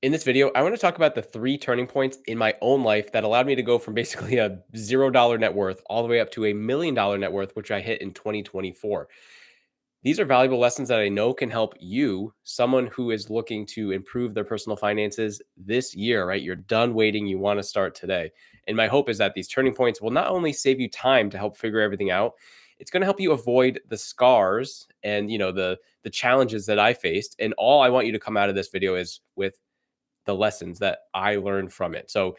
In this video, I want to talk about the 3 turning points in my own life that allowed me to go from basically a $0 net worth all the way up to a $1,000,000 net worth, which I hit in 2024. These are valuable lessons that I know can help you, someone who is looking to improve their personal finances this year, right? You're done waiting, you want to start today. And my hope is that these turning points will not only save you time to help figure everything out, it's going to help you avoid the scars and, the challenges that I faced. And all I want you to come out of this video is with the lessons that I learned from it. So,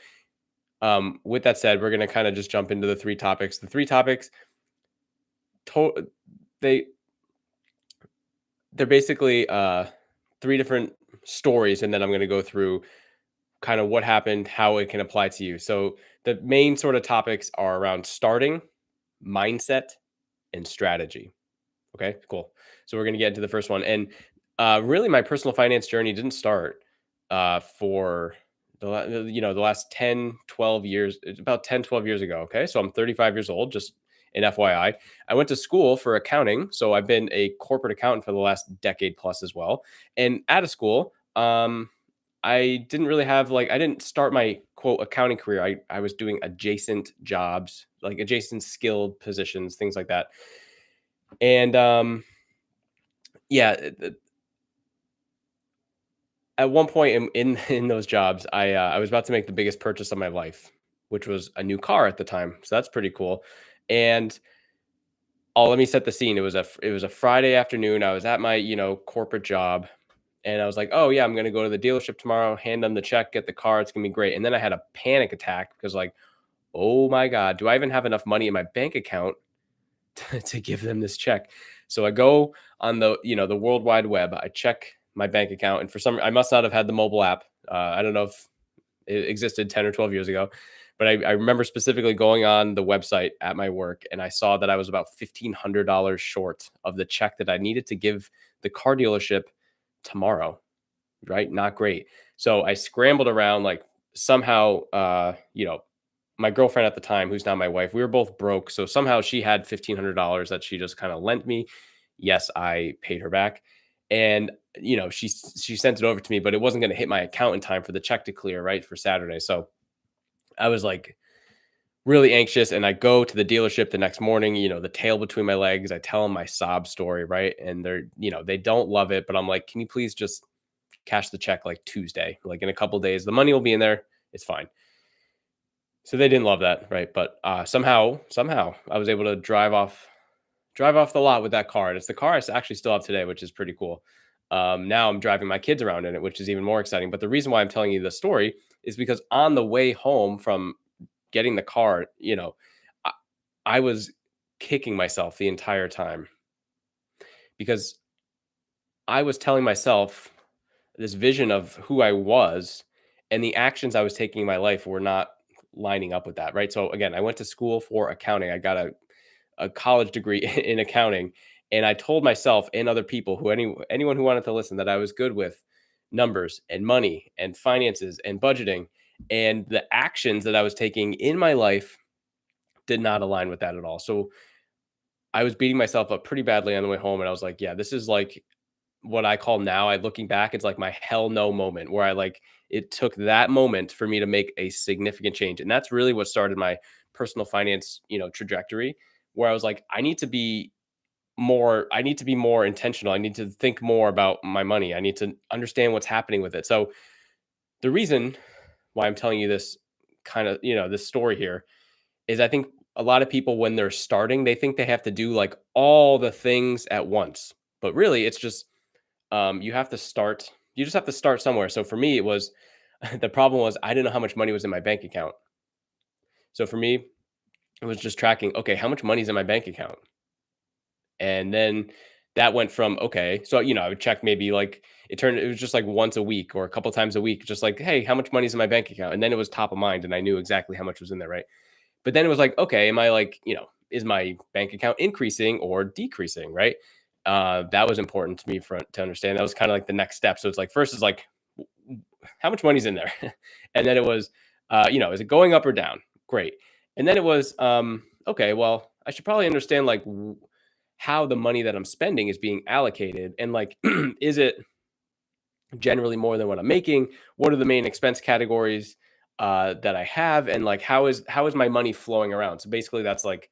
with that said, we're going to kind of just jump into the 3 topics. The 3 topics, to- they they're basically 3 different stories, and then I'm going to go through kind of what happened, how it can apply to you. So, the main sort of topics are around starting, mindset, and strategy. Okay, cool. So we're going to get into the first one, and really, my personal finance journey didn't start for the last 10, 12 years. It's about 10, 12 years ago. Okay, so I'm 35 years old. Just an FYI, I went to school for accounting, so I've been a corporate accountant for the last decade plus as well. And out of school, I didn't really have I didn't start my quote accounting career. I was doing adjacent jobs, like adjacent skilled positions, things like that. And yeah, at one point in those jobs, I was about to make the biggest purchase of my life, which was a new car at the time. So that's pretty cool. And let me set the scene. It was a Friday afternoon. I was at my corporate job, and I was like, oh yeah, I'm gonna go to the dealership tomorrow, hand them the check, get the car. It's gonna be great. And then I had a panic attack because oh my god, do I even have enough money in my bank account to give them this check? So I go on the World Wide Web. I check my bank account, and for some, I must not have had the mobile app. I don't know if it existed 10 or 12 years ago, but I remember specifically going on the website at my work, and I saw that I was about $1,500 short of the check that I needed to give the car dealership tomorrow. Right? Not great. So I scrambled around, like, somehow, my girlfriend at the time, who's now my wife, we were both broke. So somehow she had $1,500 that she just kind of lent me. Yes, I paid her back. And, she sent it over to me, but it wasn't going to hit my account in time for the check to clear, right? For Saturday. So I was like really anxious. And I go to the dealership the next morning, the tail between my legs. I tell them my sob story, right? And they don't love it, but I'm like, can you please just cash the check like Tuesday, like in a couple days? The money will be in there. It's fine. So they didn't love that, right? But somehow I was able to drive off the lot with that car. And it's the car I actually still have today, which is pretty cool. Now I'm driving my kids around in it, which is even more exciting. But the reason why I'm telling you this story is because on the way home from getting the car, I, I was kicking myself the entire time because I was telling myself this vision of who I was, and the actions I was taking in my life were not lining up with that, right? So again, I went to school for accounting. I got a college degree in accounting, and I told myself and other people, anyone who wanted to listen, that I was good with numbers and money and finances and budgeting, and the actions that I was taking in my life did not align with that at all. So I was beating myself up pretty badly on the way home, and I was like, yeah, this is like what I call now, looking back, it's like my hell no moment, where it took that moment for me to make a significant change. And that's really what started my personal finance, trajectory, where I was like, I need to be more intentional. I need to think more about my money. I need to understand what's happening with it. So the reason why I'm telling you this kind of, this story here is, I think a lot of people, when they're starting, they think they have to do like all the things at once. But really, it's just you have to start. You just have to start somewhere. So for me, it was the problem was I didn't know how much money was in my bank account. So for me, it was just tracking. Okay, how much money is in my bank account? And then that went from, okay, so I would check, maybe like it was just like once a week or a couple times a week, just like, hey, how much money is in my bank account? And then it was top of mind, and I knew exactly how much was in there, right? But then it was like, okay, am I like, is my bank account increasing or decreasing, right? That was important to me to understand. That was kind of like the next step. So it's like, first is like, how much money's in there? And then it was, is it going up or down? Great. And then it was, okay, well, I should probably understand like how the money that I'm spending is being allocated. And like, is it generally more than what I'm making? What are the main expense categories that I have, and like how is my money flowing around? So basically, that's like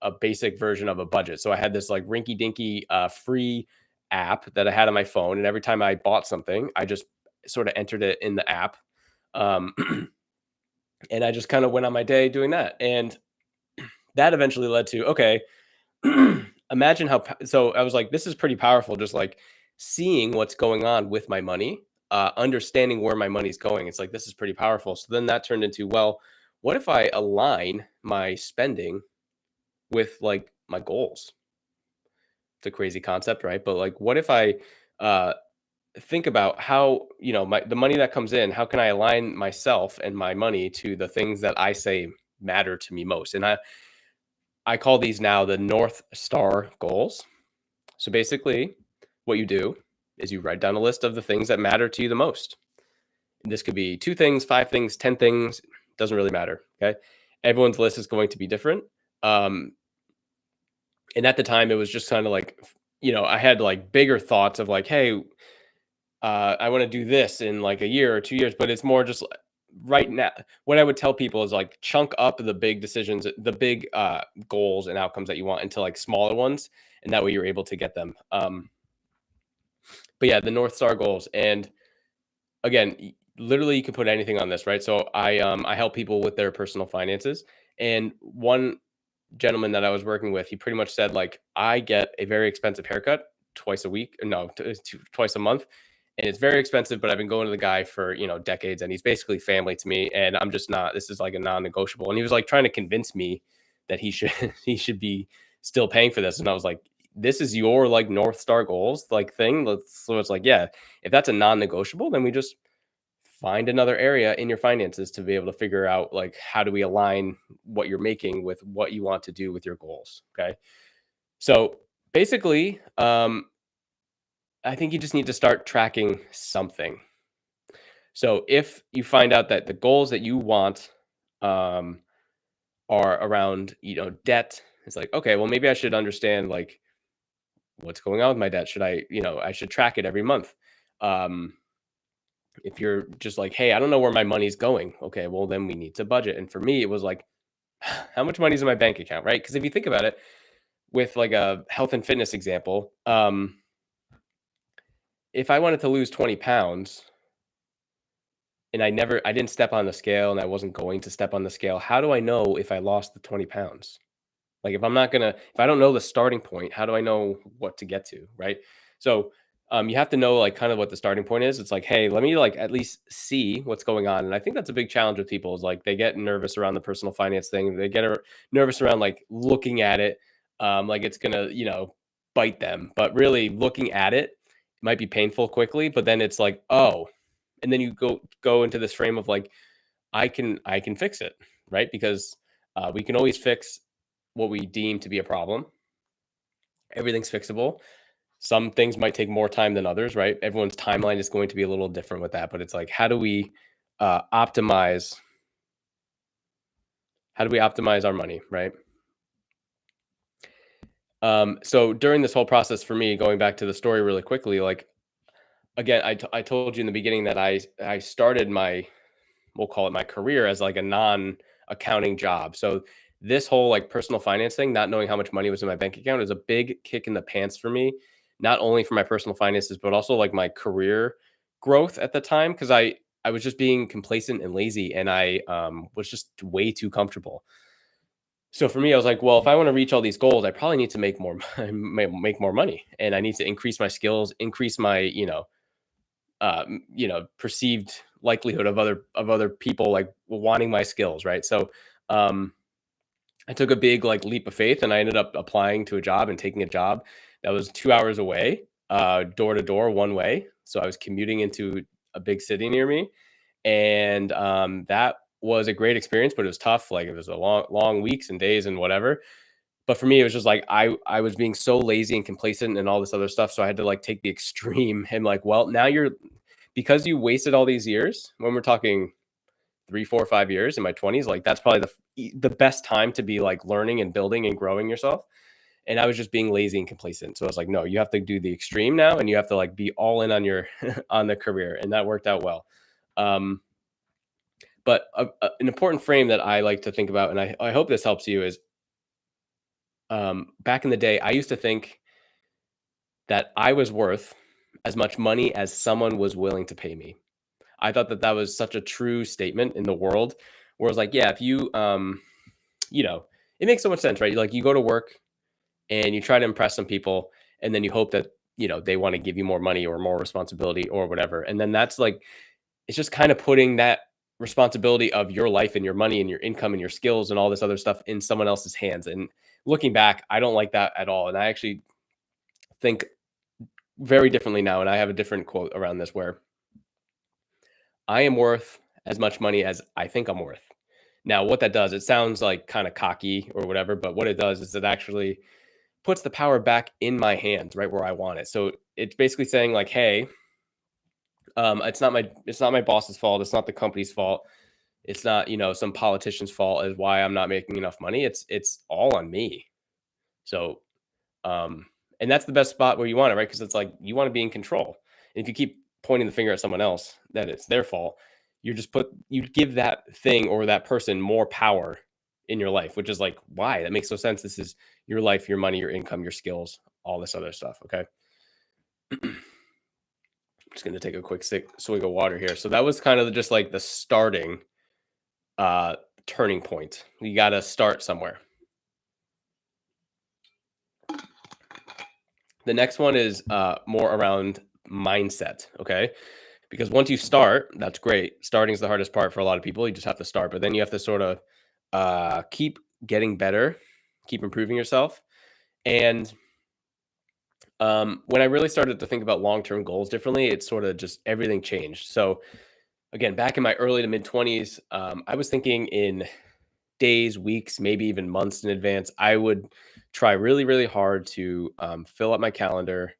a basic version of a budget. So I had this like rinky dinky free app that I had on my phone, and every time I bought something, I just sort of entered it in the app, um, and I just kind of went on my day doing that, and that eventually led to okay. Imagine how so I was like, this is pretty powerful, just like seeing what's going on with my money, understanding where my money's going. It's like this is pretty powerful. So then that turned into, well, what if I align my spending with like my goals? It's a crazy concept, right? But like, what if I uh think about how the money that comes in, how can I align myself and my money to the things that I say matter to me most? And I call these now the North Star goals. So basically, what you do is you write down a list of the things that matter to you the most. And this could be 2 things, 5 things, 10 things, doesn't really matter, okay? Everyone's list is going to be different. Um, and at the time, it was just kinda like, I had, like, bigger thoughts of like, "Hey, I wanna do this in, like, a year or 2 years," but it's more just right now what I would tell people is, like, chunk up the big decisions, the big, goals and outcomes that you want into, like, smaller ones, and that way you're able to get them. But yeah, the North Star goals. And again, literally you can put anything on this, right? So I help people with their personal finances. And one gentleman that I was working with, he pretty much said like, I get a very expensive haircut twice a week, no, twice a month, and it's very expensive. But I've been going to the guy for decades, and he's basically family to me, and I'm just not. This is like a non-negotiable. And he was like trying to convince me that he should he should be still paying for this, and I was like, this is your like North Star goals like thing. So it's like, yeah, if that's a non-negotiable, then we just find another area in your finances to be able to figure out like how do we align what you're making with what you want to do with your goals. Okay. So basically, I think you just need to start tracking something. So if you find out that the goals that you want um, are around, debt, it's like, okay, well, maybe I should understand like what's going on with my debt. Should I should track it every month. Um, if you're just like, hey, I don't know where my money's going. Okay, well, then we need to budget. And for me, it was like, how much money's in my bank account, right? Because if you think about it, with like a health and fitness example, if I wanted to lose 20 pounds and I didn't step on the scale and I wasn't going to step on the scale, how do I know if I lost the 20 pounds? Like if I don't know the starting point, how do I know what to get to, right? So you have to know like kind of what the starting point is. It's like, hey, let me like at least see what's going on. And I think that's a big challenge with people is like they get nervous around the personal finance thing. They get nervous around like looking at it, like it's gonna bite them. But really looking at it might be painful quickly. But then it's like, oh, and then you go into this frame of like I can fix it, right? Because we can always fix what we deem to be a problem. Everything's fixable. Some things might take more time than others, right? Everyone's timeline is going to be a little different with that, but it's like, optimize? How do we optimize our money, right? So during this whole process for me, going back to the story really quickly, like again, I told you in the beginning that I started my we'll call it my career as like a non-accounting job. So this whole like personal finance thing, not knowing how much money was in my bank account is a big kick in the pants for me, not only for my personal finances, but also like my career growth at the time. Cause I was just being complacent and lazy and I was just way too comfortable. So for me, I was like, well, if I want to reach all these goals, I probably need to make more, make more money and I need to increase my skills, increase my, perceived likelihood of other people like wanting my skills, right? So um, I took a big like leap of faith, and I ended up applying to a job and taking a job that was 2 hours away, door to door, one way. So I was commuting into a big city near me, and that was a great experience, but it was tough. Like it was a long weeks and days and whatever. But for me, it was just like I was being so lazy and complacent and all this other stuff. So I had to like take the extreme and like, well, now you're because you wasted all these years. When we're talking 3, 4, 5 years in my 20s, like that's probably the best time to be like learning and building and growing yourself. and I was just being lazy and complacent. So I was like, no, you have to do the extreme now, and you have to like be all in on your on the career, and that worked out well. Um, but an important frame that I like to think about, and I hope this helps you, is back in the day, I used to think that I was worth as much money as someone was willing to pay me. I thought that that was such a true statement in the world, where it's like, yeah, if you, you know, it makes so much sense, right? Like you go to work and you try to impress some people, and then you hope that they want to give you more money or more responsibility or whatever, and then that's like it's just kind of putting that responsibility of your life and your money and your income and your skills and all this other stuff in someone else's hands. And looking back, I don't like that at all, and I actually think very differently now. And I have a different quote around this where I am worth as much money as I think I'm worth. Now, what that does, it sounds like kind of cocky or whatever, but what it does is it actually puts the power back in my hands, right where I want it. So it's basically saying like, hey, it's not my boss's fault. It's not the company's fault. It's not some politician's fault as why I'm not making enough money. It's all on me. So um, and that's the best spot where you want it, right? Because it's like you want to be in control. And if you keep pointing the finger at someone else that it's their fault, you give that thing or that person more power in your life, which is like, why? That makes no sense. This is your life, your money, your income, your skills, all this other stuff. Okay. I'm just gonna take a quick swig of water here. So that was kind of just like the starting uh turning point. You gotta start somewhere. The next one is more around mindset. Okay. Because once you start, that's great. Starting is the hardest part for a lot of people. You just have to start, but then you have to sort of keep getting better, keep improving yourself. And when I really started to think about long term goals differently, it sort of just everything changed. So, again, back in my early to mid 20s, I was thinking in days, weeks, maybe even months in advance. I would try really, really hard to fill up my calendar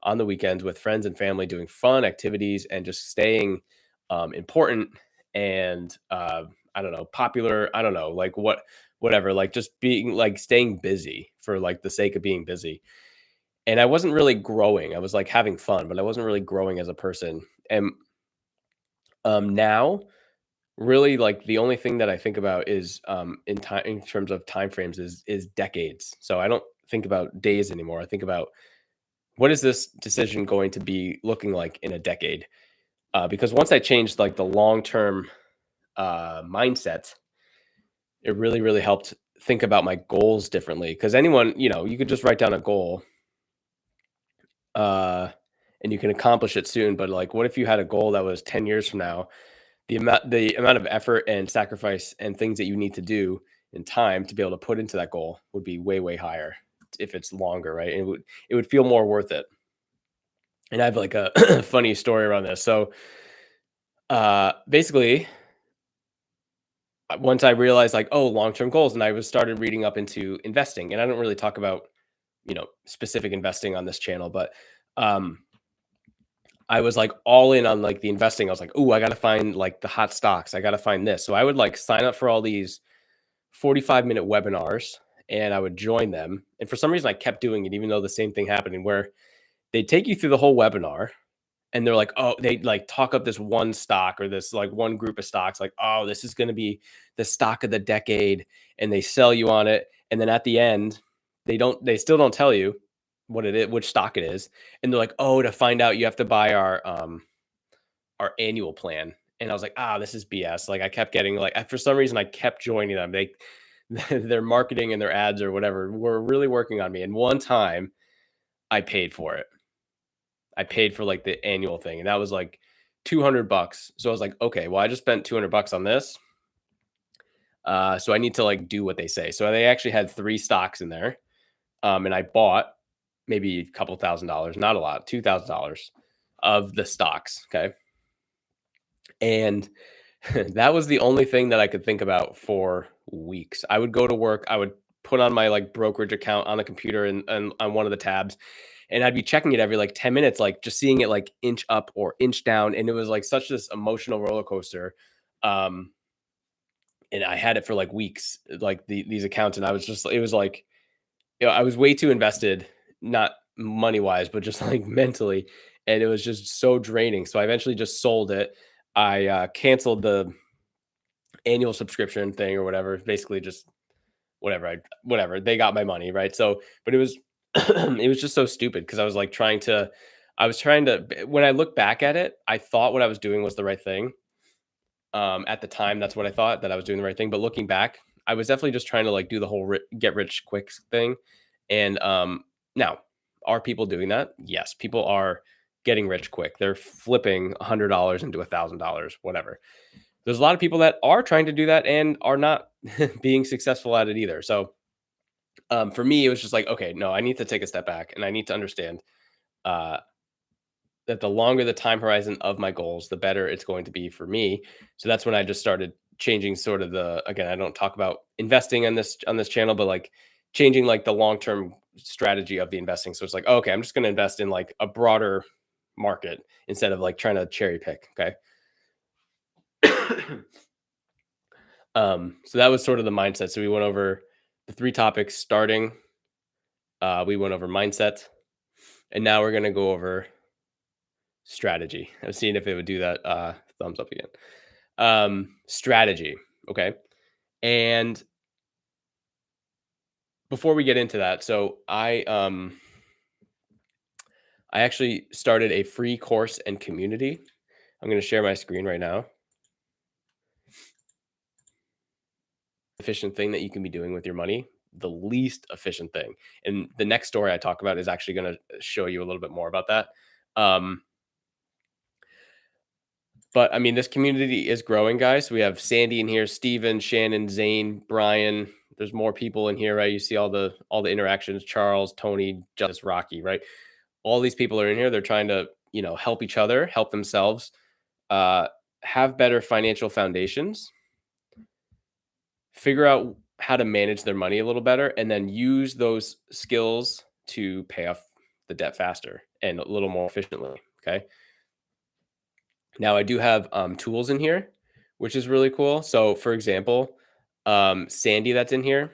on the weekends with friends and family, doing fun activities and just staying important and I don't know, popular. I don't know, like whatever, like just being like staying busy for like the sake of being busy. And I wasn't really growing. I was like having fun, but I wasn't really growing as a person. And now really, like, the only thing that I think about is, in time in terms of time frames is decades. So I don't think about days anymore. I think about what is this decision going to be looking like in a decade? Because once I changed, like, the long-term, mindset, it really, really helped think about my goals differently. Because anyone you could just write down a goal, uh, and you can accomplish it soon, but, like, what if you had a goal that was 10 years from now? The amount of effort and sacrifice and things that you need to do in time to be able to put into that goal would be way, way higher if it's longer, right? And it would feel more worth it. And I have like a funny story around this. So basically, once I realized like, oh, long-term goals, and I was started reading up into investing. And I don't really talk about, specific investing on this channel, but um I was like all in on like the investing. I was like, oh, I gotta find like the hot stocks. I gotta find this. So I would like sign up for all these 45-minute webinars and I would join them. And for some reason, I kept doing it, even though the same thing happening where they take you through the whole webinar and they're like, oh, they like talk up this one stock or this like one group of stocks, like, oh, this is going to be the stock of the decade. And they sell you on it. And then at the end, they still don't tell you what it is, which stock it is. And they're like, oh, to find out, you have to buy our annual plan. And I was like, ah, this is BS. Like I kept getting like for some reason I kept joining them. They their marketing and their ads or whatever were really working on me. And one time I paid for it. I paid for like the annual thing. And that was like $200. So I was like, okay, well, I just spent $200 on this. So I need to like do what they say. So they actually had three stocks in there. And I bought maybe a couple $1,000s, not a lot, $2,000 of the stocks. Okay. And that was the only thing that I could think about for weeks. I would go to work, I would put on my like brokerage account on the computer and on one of the tabs, and I'd be checking it every like 10 minutes, like just seeing it like inch up or inch down. And it was like such this emotional roller coaster. Um, and I had it for like weeks, like these accounts, and I was just, it was like, I was way too invested, not money wise, but just like mentally, and it was just so draining. So I eventually just sold it. I canceled the annual subscription thing or whatever. Basically, just whatever. They got my money, right? So, but it was it was just so stupid because I was trying to. When I look back at it, I thought what I was doing was the right thing. At the time, that's what I thought, that I was doing the right thing. But looking back, I was definitely just trying to like do the whole get rich quick thing. And now, are people doing that? Yes, people are getting rich quick. They're flipping $100 into $1,000, whatever. There's a lot of people that are trying to do that and are not being successful at it either. So for me, it was just like, okay, no, I need to take a step back and I need to understand uh, that the longer the time horizon of my goals, the better it's going to be for me. So that's when I just started changing sort of the, again, I don't talk about investing on this channel, but like changing like the long-term strategy of the investing. So it's like, okay, I'm just going to invest in like a broader market instead of like trying to cherry pick. Okay. So that was sort of the mindset. So we went over the three topics starting, we went over mindset, and now we're going to go over strategy. I was seeing if it would do that thumbs up again. Strategy. Okay. And before we get into that, so I actually started a free course and community. I'm going to share my screen right now. Efficient thing that you can be doing with your money, the least efficient thing. And the next story I talk about is actually going to show you a little bit more about that. Um, but I mean, this community is growing, guys. We have Sandy in here, Steven, Shannon, Zane, Brian. There's more people in here, right? You see all the interactions, Charles, Tony, Justice, Rocky, right? All these people are in here. They're trying to, help each other, help themselves, uh, have better financial foundations, figure out how to manage their money a little better, and then use those skills to pay off the debt faster and a little more efficiently. Okay. Now I do have tools in here, which is really cool. So, for example, Sandy, that's in here.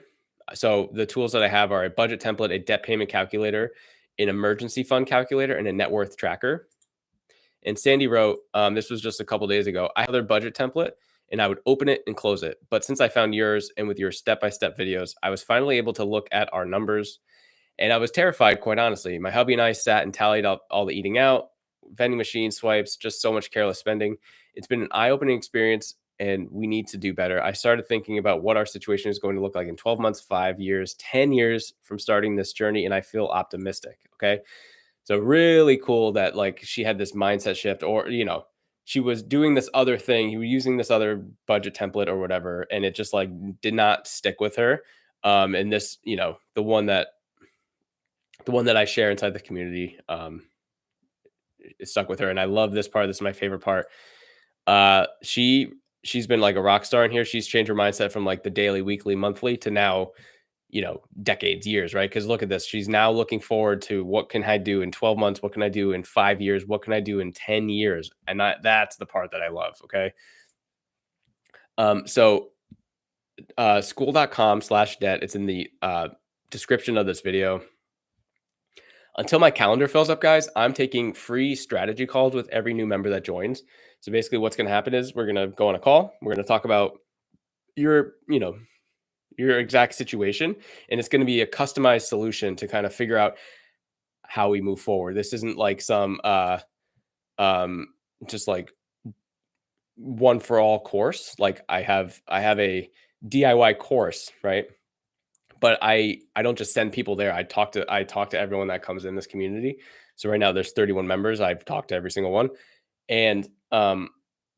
So the tools that I have are a budget template, a debt payment calculator, an emergency fund calculator, and a net worth tracker. And Sandy wrote, this was just a couple days ago. I have their budget template and I would open it and close it. But since I found yours and with your step by step videos, I was finally able to look at our numbers and I was terrified, quite honestly. My hubby and I sat and tallied up all the eating out, vending machine swipes, just so much careless spending. It's been an eye opening experience and we need to do better. I started thinking about what our situation is going to look like in 12 months, 5 years, 10 years from starting this journey. And I feel optimistic. Okay. So really cool that like she had this mindset shift or, she was doing this other thing. He was using this other budget template or whatever. And it just like did not stick with her. And this, the one that I share inside the community, it stuck with her. And I love this part. This is my favorite part. She's been like a rock star in here. She's changed her mindset from like the daily, weekly, monthly to now, decades, years, right? Because look at this. She's now looking forward to what can I do in 12 months? What can I do in 5 years? What can I do in 10 years? And that's the part that I love. Okay. So school.com/debt. It's in the description of this video. Until my calendar fills up, guys, I'm taking free strategy calls with every new member that joins. So basically what's going to happen is we're going to go on a call. We're going to talk about your, your exact situation. And it's going to be a customized solution to kind of figure out how we move forward. This isn't like some, um, just like one for all course. Like I have a DIY course, right? But I don't just send people there. I talk to everyone that comes in this community. So right now there's 31 members. I've talked to every single one, and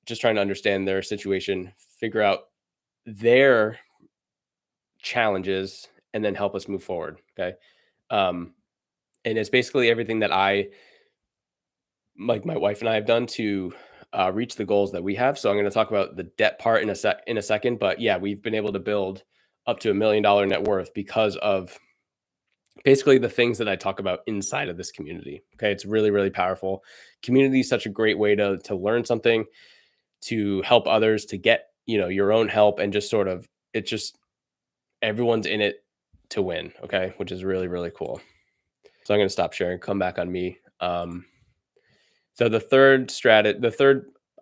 just trying to understand their situation, figure out their challenges, and then help us move forward. Okay, um, and it's basically everything that like my wife and I have done to reach the goals that we have. So I'm going to talk about the debt part in a second. But yeah, we've been able to build up to $1 million net worth because of basically the things that I talk about inside of this community. Okay. It's really, really powerful. Community is such a great way to learn something, to help others, to get, your own help and just sort of, it's just everyone's in it to win. Okay, which is really really cool. So I'm going to stop sharing. Come back on me. So the third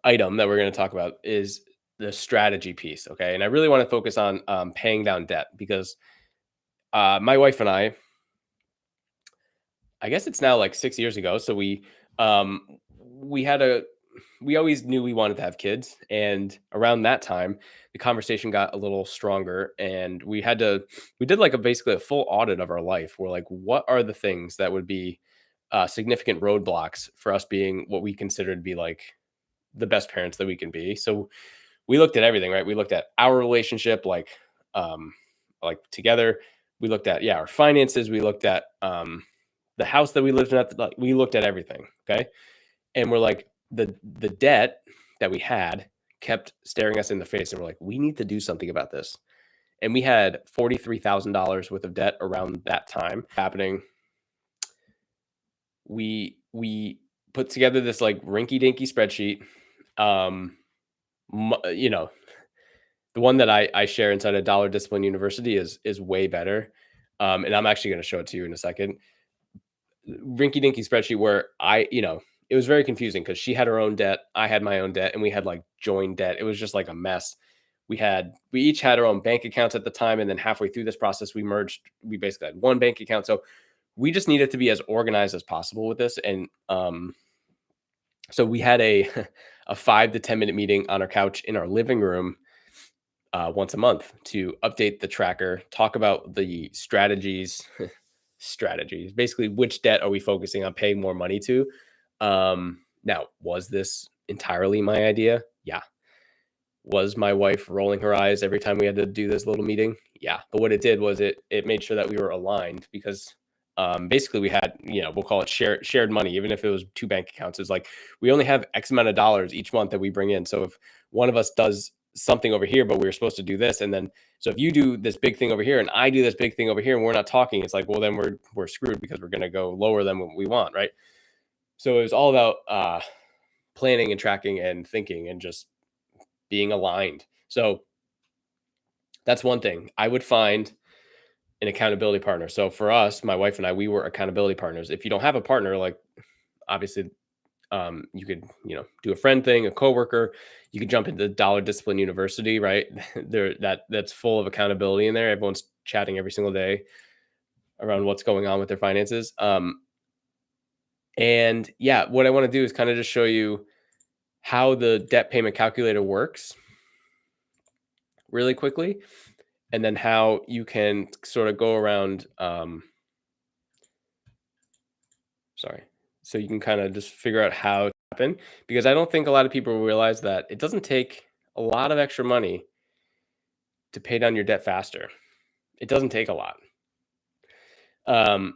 item that we're going to talk about is the strategy piece. Okay, and I really want to focus on paying down debt because my wife and I guess it's now like 6 years ago. So um, we had a we always knew we wanted to have kids, and around that time, the conversation got a little stronger, and we did like a basically a full audit of our life. We're like, what are the things that would be significant roadblocks for us being what we consider to be like the best parents that we can be. So we looked at everything, right? We looked at our relationship, um, like together. We looked at our finances. We looked at the house that we lived in. Like, we looked at everything, okay? And we're like, the debt that we had kept staring us in the face, and we're like, we need to do something about this. And we had $43,000 worth of debt around that time happening. We put together this like rinky dinky spreadsheet. Um, you know, the one that I share inside of Dollar Discipline University is way better. And I'm actually going to show it to you in a second. Rinky dinky spreadsheet where it was very confusing because she had her own debt, I had my own debt, and we had like joined debt. It was just like a mess. We each had our own bank accounts at the time, and then halfway through this process, we merged. We basically had one bank account, so we just needed to be as organized as possible with this. And so we had a a 5 to 10 minute meeting on our couch in our living room once a month to update the tracker, talk about the strategies, basically which debt are we focusing on paying more money to. Now, was this entirely my idea? Yeah. Was my wife rolling her eyes every time we had to do this little meeting? Yeah. But what it did was it made sure that we were aligned because basically we had, we'll call it shared money, even if it was two bank accounts. It's like we only have X amount of dollars each month that we bring in. So if one of us does something over here, but we were supposed to do this, and then so if you do this big thing over here and I do this big thing over here and we're not talking, it's like, well, then we're screwed because we're gonna go lower than what we want, right? So it was all about planning and tracking and thinking and just being aligned. So that's one thing. I would find an accountability partner. So for us, my wife and I, we were accountability partners. If you don't have a partner, like obviously you could, do a friend thing, a coworker. You could jump into Dollar Discipline University, right? That's full of accountability in there. Everyone's chatting every single day around what's going on with their finances. And yeah, what I want to do is kind of just show you how the debt payment calculator works really quickly, and then how you can sort of go around. Sorry. So you can kind of just figure out how to happen, because I don't think a lot of people realize that it doesn't take a lot of extra money to pay down your debt faster. It doesn't take a lot. Um,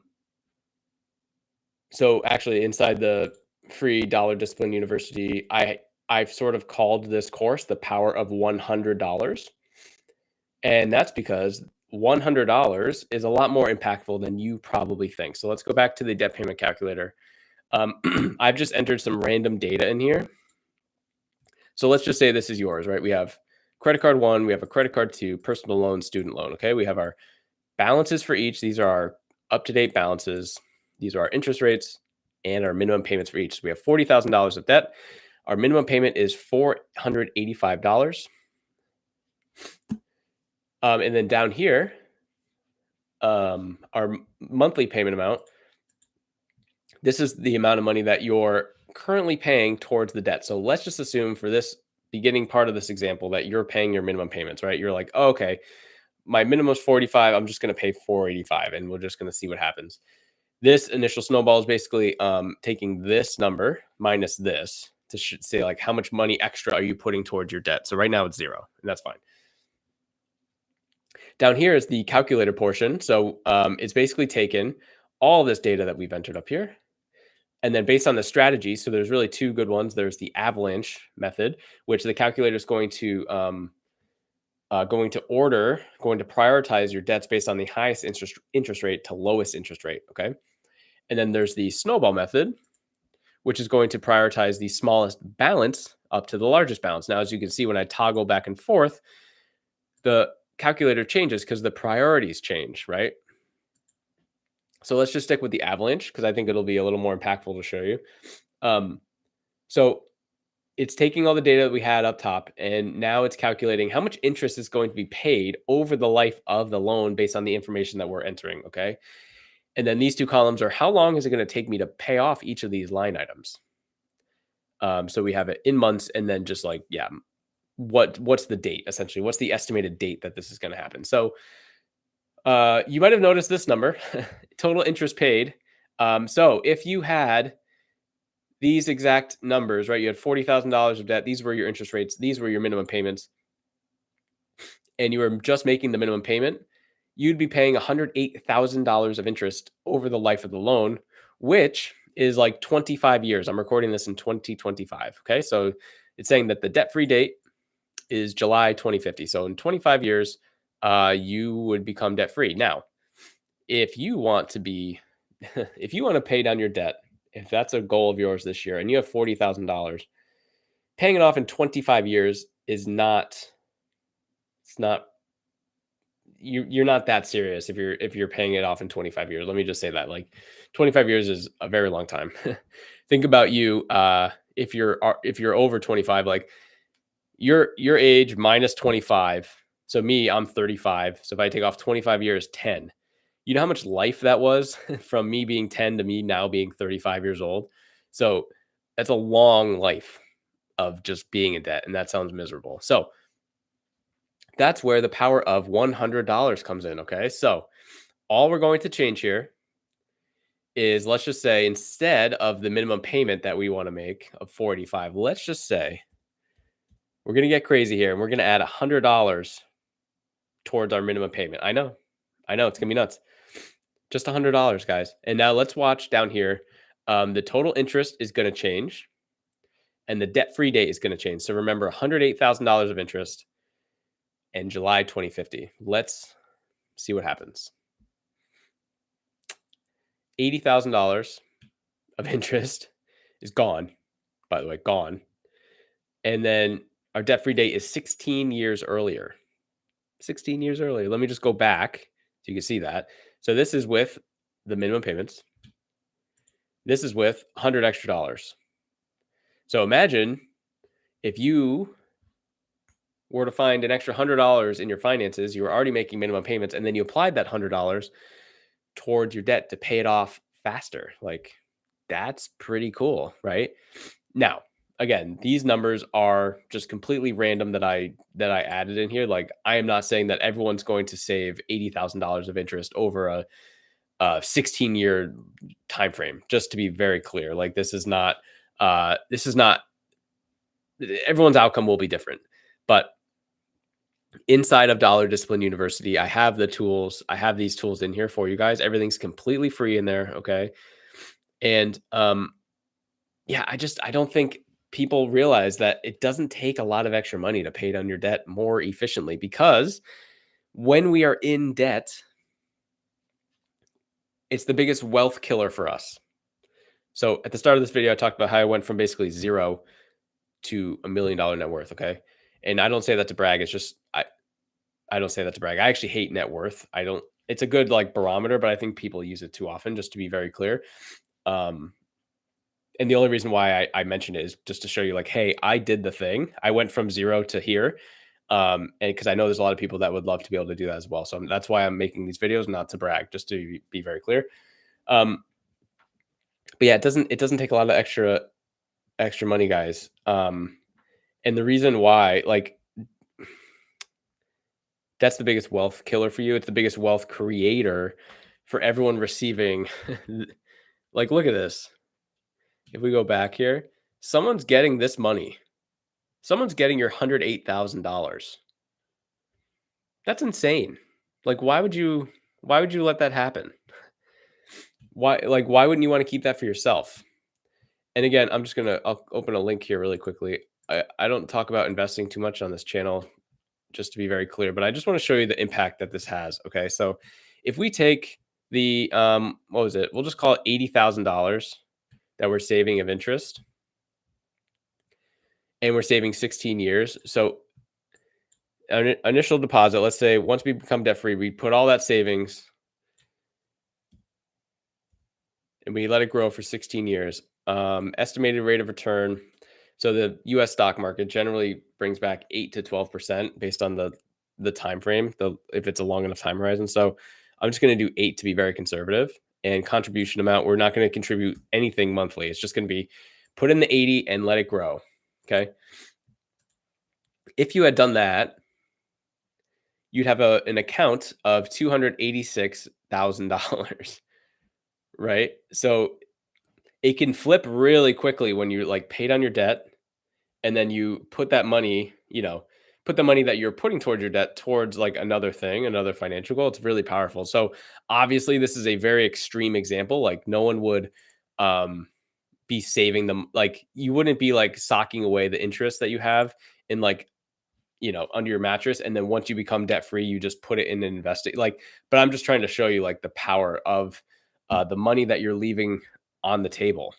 so actually, inside the free Dollar Discipline University, I've sort of called this course the power of $100. And that's because $100 is a lot more impactful than you probably think. So let's go back to the debt payment calculator. I've just entered some random data in here. So let's just say this is yours, right? We have credit card one, we have a credit card two, personal loan, student loan. Okay. We have our balances for each. These are our up to date balances. These are our interest rates and our minimum payments for each. So we have $40,000 of debt. Our minimum payment is $485. And then down here, our monthly payment amount, this is the amount of money that you're currently paying towards the debt. So let's just assume for this beginning part of this example that you're paying your minimum payments, right? You're like, oh, okay, my minimum is 45. I'm just going to pay 485 and we're just going to see what happens. This initial snowball is basically taking this number minus this to say like how much money extra are you putting towards your debt. So right now it's zero, and that's fine. Down here is the calculator portion. So it's basically taken all this data that we've entered up here, and then based on the strategy, so there's really two good ones. There's the avalanche method, which the calculator is going to prioritize your debts based on the highest interest rate to lowest interest rate. Okay, and then there's the snowball method, which is going to prioritize the smallest balance up to the largest balance. Now, as you can see, when I toggle back and forth, the calculator changes because the priorities change, right? So let's just stick with the avalanche because I think it'll be a little more impactful to show you. Um, so it's taking all the data that we had up top, and now it's calculating how much interest is going to be paid over the life of the loan based on the information that we're entering. Okay. And then these two columns are how long is it going to take me to pay off each of these line items? So we have it in months, and then just like, yeah, what's the date essentially? What's the estimated date that this is going to happen? So you might have noticed this number, total interest paid. So if you had these exact numbers, right? You had $40,000 of debt. These were your interest rates. These were your minimum payments, and you were just making the minimum payment. You'd be paying $108,000 of interest over the life of the loan, which is like 25 years. I'm recording this in 2025. Okay. So it's saying that the debt free date is July 2050. So in 25 years, you would become debt free. Now, if you want to be, if you want to pay down your debt, if that's a goal of yours this year and you have $40,000, paying it off in 25 years is not, it's not, you're not that serious if you're paying it off in 25 years. Let me just say that, like, 25 years is a very long time. Think about you, if you're over 25, like your age minus 25. So me, I'm 35. So if I take off 25 years, 10. You know how much life that was from me being 10 to me now being 35 years old? So that's a long life of just being in debt, and that sounds miserable. So that's where the power of $100 comes in, okay? So all we're going to change here is, let's just say, instead of the minimum payment that we wanna make of 45, let's just say we're gonna get crazy here, and we're gonna add $100 towards our minimum payment. I know, it's gonna be nuts. Just $100, guys. And now let's watch down here. The total interest is going to change, and the debt-free date is going to change. So remember, $108,000 of interest in July 2050. Let's see what happens. $80,000 of interest is gone, by the way, gone. And then our debt-free date is 16 years earlier. 16 years earlier. Let me just go back so you can see that. So this is with the minimum payments. This is with 100 extra dollars. So imagine if you were to find an extra $100 in your finances, you were already making minimum payments, and then you applied that $100 towards your debt to pay it off faster. Like, that's pretty cool, right? Now, again, these numbers are just completely random that I added in here. Like, I am not saying that everyone's going to save $80,000 of interest over a 16-year time frame. Just to be very clear, like, this is not everyone's outcome will be different. But inside of Dollar Discipline University, I have the tools. I have these tools in here for you guys. Everything's completely free in there. Okay. And yeah, I don't think people realize that it doesn't take a lot of extra money to pay down your debt more efficiently, because when we are in debt, it's the biggest wealth killer for us. So at the start of this video, I talked about how I went from basically zero to $1 million net worth. Okay. And I don't say that to brag. It's just, I don't say that to brag. I actually hate net worth. I don't, it's a good like barometer, but I think people use it too often, just to be very clear. And the only reason why I mention it is just to show you, like, hey, I did the thing. I went from zero to here. And because I know there's a lot of people that would love to be able to do that as well. So that's why I'm making these videos, not to brag, just to be very clear. But yeah, it doesn't take a lot of extra money, guys. And the reason why, like, that's the biggest wealth killer for you. It's the biggest wealth creator for everyone receiving. Like, look at this. If we go back here, someone's getting this money. Someone's getting your $108,000. That's insane. Like, why would you let that happen? Why wouldn't you want to keep that for yourself? And again, I'll open a link here really quickly. I don't talk about investing too much on this channel, just to be very clear, but I just want to show you the impact that this has. Okay. So if we take the, what was it? We'll just call it $80,000 that we're saving of interest, and we're saving 16 years. So initial deposit, let's say once we become debt free, we put all that savings and we let it grow for 16 years. Estimated rate of return. So the U.S. stock market generally brings back 8 to 12% based on the time frame. If it's a long enough time horizon. So I'm just going to do 8 to be very conservative. And contribution amount, we're not going to contribute anything monthly. It's just going to be put in the 80 and let it grow. Okay. If you had done that, you'd have an account of $286,000, right? So it can flip really quickly when you like pay down your debt and then you put that money, put the money that you're putting towards your debt towards like another thing, another financial goal. It's really powerful. So obviously this is a very extreme example. Like no one would um be saving them. Like you wouldn't be like socking away the interest that you have in like, under your mattress. And then once you become debt free, you just put it in and invest it. Like, but I'm just trying to show you like the power of the money that you're leaving on the table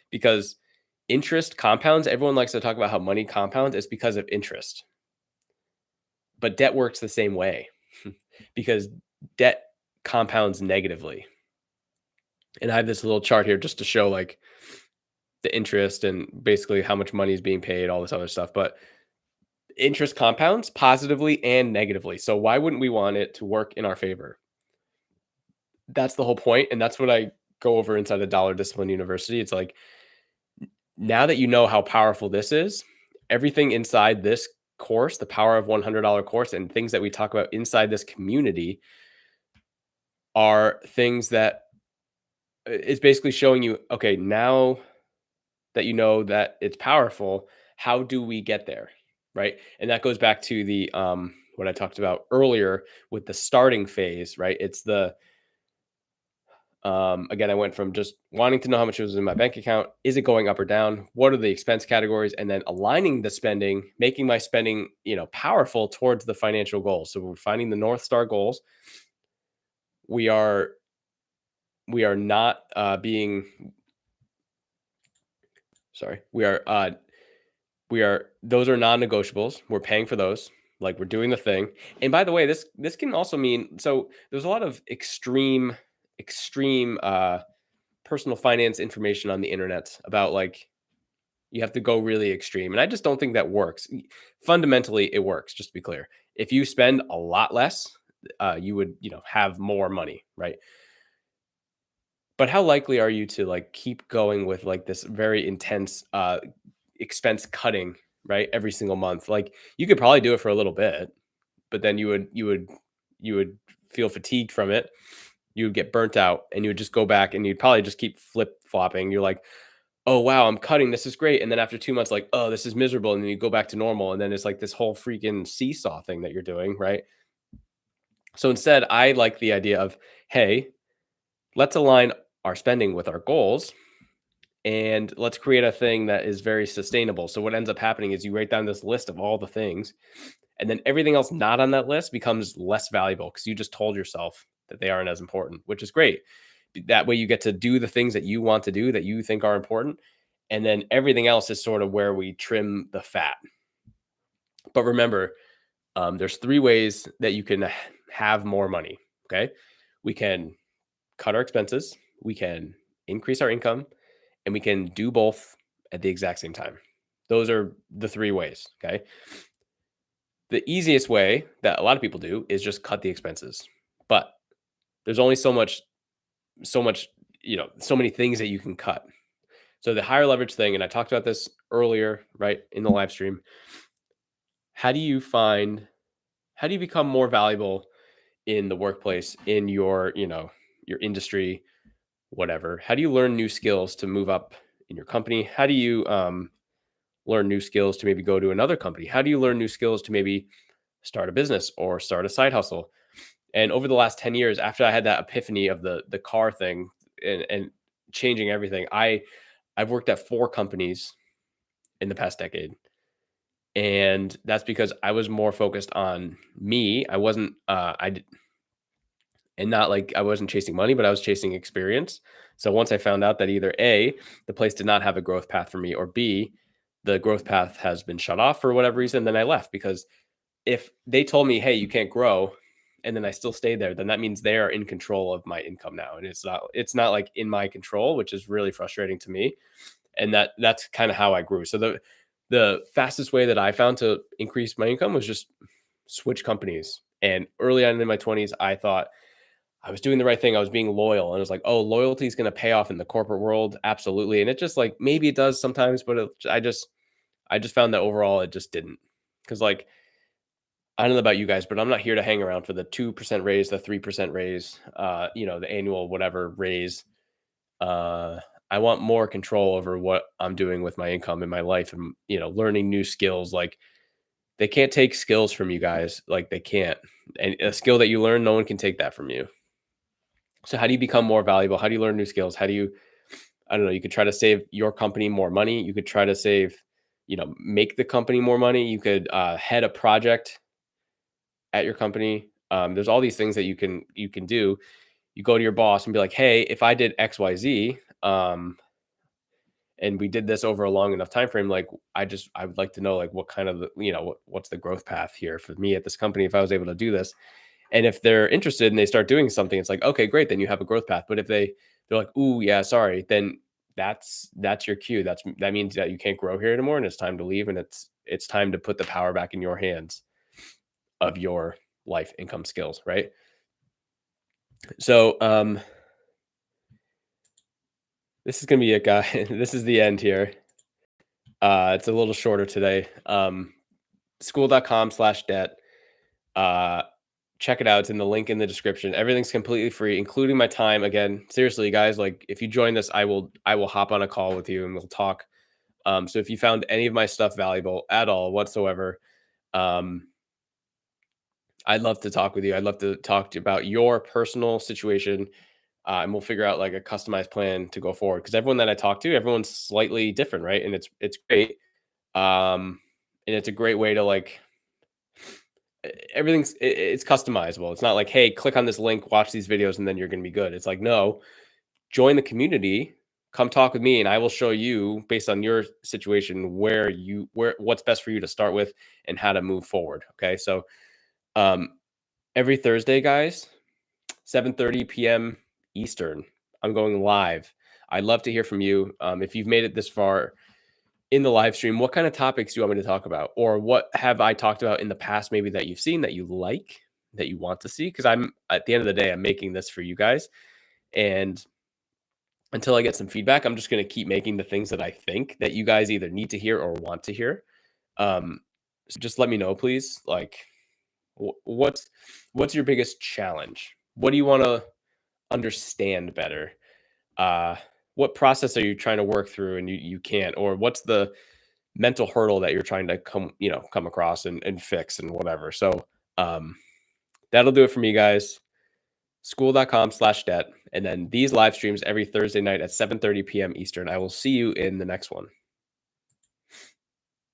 because interest compounds. Everyone likes to talk about how money compounds. It's because of interest, but debt works the same way because debt compounds negatively. And I have this little chart here just to show like the interest and basically how much money is being paid, all this other stuff. But interest compounds positively and negatively. So why wouldn't we want it to work in our favor? That's the whole point, and that's what I go over inside the Dollar Discipline University. It's like now that you know how powerful this is, everything inside this course, the Power of $100 course, and things that we talk about inside this community are things that it's basically showing you, okay, now that you know that it's powerful, how do we get there? Right. And that goes back to the what I talked about earlier with the starting phase, right? It's the again, I went from just wanting to know how much was in my bank account. Is it going up or down? What are the expense categories? And then aligning the spending, making my spending, powerful towards the financial goals. So we're finding the North Star goals. We are not being sorry. We are those are non-negotiables. We're paying for those. Like we're doing the thing. And by the way, this can also mean so there's a lot of extreme personal finance information on the internet about like you have to go really extreme. And I just don't think that works. Fundamentally, it works, just to be clear. If you spend a lot less, you would, have more money, right? But how likely are you to like keep going with like this very intense expense cutting, right? Every single month. Like you could probably do it for a little bit, but then you would feel fatigued from it. You would get burnt out and you would just go back and you'd probably just keep flip flopping. You're like, oh wow, I'm cutting. This is great. And then after 2 months, like, oh, this is miserable. And then you go back to normal. And then it's like this whole freaking seesaw thing that you're doing, right? So instead, I like the idea of, hey, let's align our spending with our goals and let's create a thing that is very sustainable. So what ends up happening is you write down this list of all the things, and then everything else not on that list becomes less valuable because you just told yourself that they aren't as important, which is great. That way you get to do the things that you want to do that you think are important. And then everything else is sort of where we trim the fat. But remember, there's three ways that you can have more money. Okay. We can cut our expenses, we can increase our income, and we can do both at the exact same time. Those are the three ways. Okay. The easiest way that a lot of people do is just cut the expenses. But there's only so much, so many things that you can cut. So the higher leverage thing, and I talked about this earlier, right, in the live stream. How do you become more valuable in the workplace, in your industry, whatever? How do you learn new skills to move up in your company? How do you learn new skills to maybe go to another company? How do you learn new skills to maybe start a business or start a side hustle? And over the last 10 years, after I had that epiphany of the car thing and changing everything, I've worked at 4 companies in the past decade. And that's because I was more focused on me. I wasn't and not like I wasn't chasing money, but I was chasing experience. So once I found out that either A, the place did not have a growth path for me, or B, the growth path has been shut off for whatever reason, then I left because if they told me, "Hey, you can't grow," and then I still stayed there, then that means they are in control of my income now, and it's not like in my control, which is really frustrating to me. And that's kind of how I grew. So the fastest way that I found to increase my income was just switch companies. And early on in my 20s, I thought I was doing the right thing. I was being loyal, and I was like, "Oh, loyalty is going to pay off in the corporate world, absolutely." And it just like maybe it does sometimes, but I just found that overall it just didn't. Because like I don't know about you guys, but I'm not here to hang around for the 2% raise, the 3% raise, the annual whatever raise. Uh, I want more control over what I'm doing with my income in my life and, learning new skills. Like they can't take skills from you guys. Like they can't. And a skill that you learn, no one can take that from you. So how do you become more valuable? How do you learn new skills? How do you, I don't know, you could try to save your company more money. You could try to save, make the company more money. You could head a project at your company. There's all these things that you can do. You go to your boss and be like, "Hey, if I did XYZ, and we did this over a long enough time frame, like I would like to know like what kind of what's the growth path here for me at this company if I was able to do this." And if they're interested and they start doing something, it's like, okay, great, then you have a growth path. But if they're like, "Ooh, yeah, sorry," then that's your cue. That means that you can't grow here anymore, and it's time to leave, and it's time to put the power back in your hands of your life, income, skills, right? So this is gonna be a guy. This is the end here. It's a little shorter today. School.com/debt. Uh, check it out. It's in the link in the description. Everything's completely free, including my time. Again, seriously, guys, like if you join this, I will hop on a call with you and we'll talk. So if you found any of my stuff valuable at all whatsoever, um, I'd love to talk with you. I'd love to talk to you about your personal situation, and we'll figure out like a customized plan to go forward. Because everyone that I talk to, everyone's slightly different, right? And it's great. And it's a great way to like it's customizable. It's not like, hey, click on this link, watch these videos, and then you're going to be good. It's like, no, join the community, come talk with me, and I will show you based on your situation where what's best for you to start with and how to move forward. Okay, so um, every Thursday, guys, 7:30 p.m. Eastern, I'm going live. I'd love to hear from you. If you've made it this far in the live stream, what kind of topics do you want me to talk about? Or what have I talked about in the past, maybe that you've seen that you like, that you want to see? Because I'm at the end of the day, I'm making this for you guys. And until I get some feedback, I'm just going to keep making the things that I think that you guys either need to hear or want to hear. Um, so just let me know, please. Like, what's your biggest challenge? What do you want to understand better? Uh, what process are you trying to work through and you can't? Or what's the mental hurdle that you're trying to come across and fix and whatever. So that'll do it for me, guys. School.com/debt. And then these live streams every Thursday night at 7:30 p.m. Eastern. I will see you in the next one.